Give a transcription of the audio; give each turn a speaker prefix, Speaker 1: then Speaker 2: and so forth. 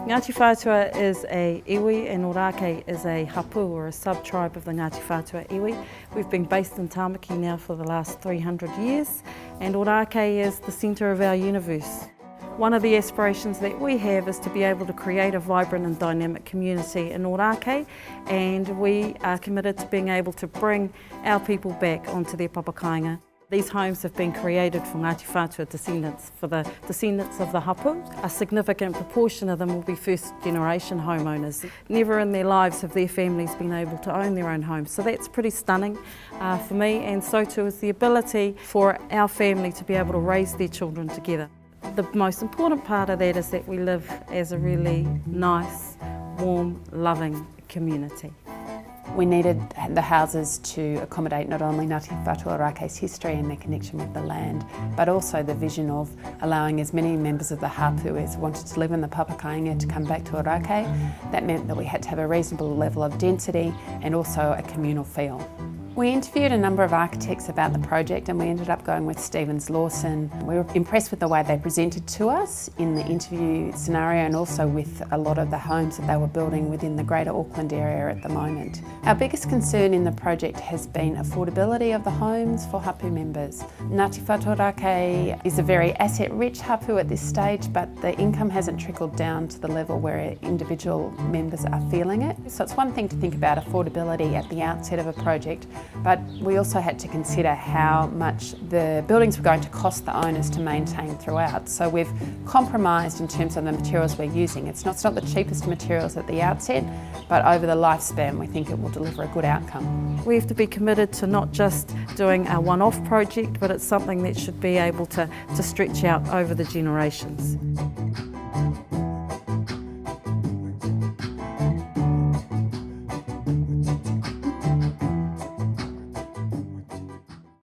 Speaker 1: Ngāti Whātua is a iwi and Ōrākei is a hapu or a sub-tribe of the Ngāti Whātua iwi. We've been based in Tāmaki now for the last 300 years and Ōrākei is the centre of our universe. One of the aspirations that we have is to be able to create a vibrant and dynamic community in Ōrākei, and we are committed to being able to bring our people back onto their papa Kāinga. These homes have been created for Ngāti Whātua descendants, for the descendants of the hapu. A significant proportion of them will be first generation homeowners. Never in their lives have their families been able to own their own homes, so that's pretty stunning for me, and so too is the ability for our family to be able to raise their children together. The most important part of that is that we live as a really nice, warm, loving community.
Speaker 2: We needed the houses to accommodate not only Ngāti Whātua Ōrākei's history and their connection with the land, but also the vision of allowing as many members of the hapu as wanted to live in the papa Kāinga to come back to Ōrākei. That meant that we had to have a reasonable level of density and also a communal feel. We interviewed a number of architects about the project and we ended up going with Stevens Lawson. We were impressed with the way they presented to us in the interview scenario and also with a lot of the homes that they were building within the greater Auckland area at the moment. Our biggest concern in the project has been affordability of the homes for hapu members. Ngāti Whātua Ōrākei is a very asset-rich hapu at this stage, but the income hasn't trickled down to the level where individual members are feeling it. So it's one thing to think about affordability at the outset of a project, but we also had to consider how much the buildings were going to cost the owners to maintain throughout. So we've compromised in terms of the materials we're using. It's not the cheapest materials at the outset, but over the lifespan we think it will deliver a good outcome.
Speaker 1: We have to be committed to not just doing a one-off project, but it's something that should be able to stretch out over the generations.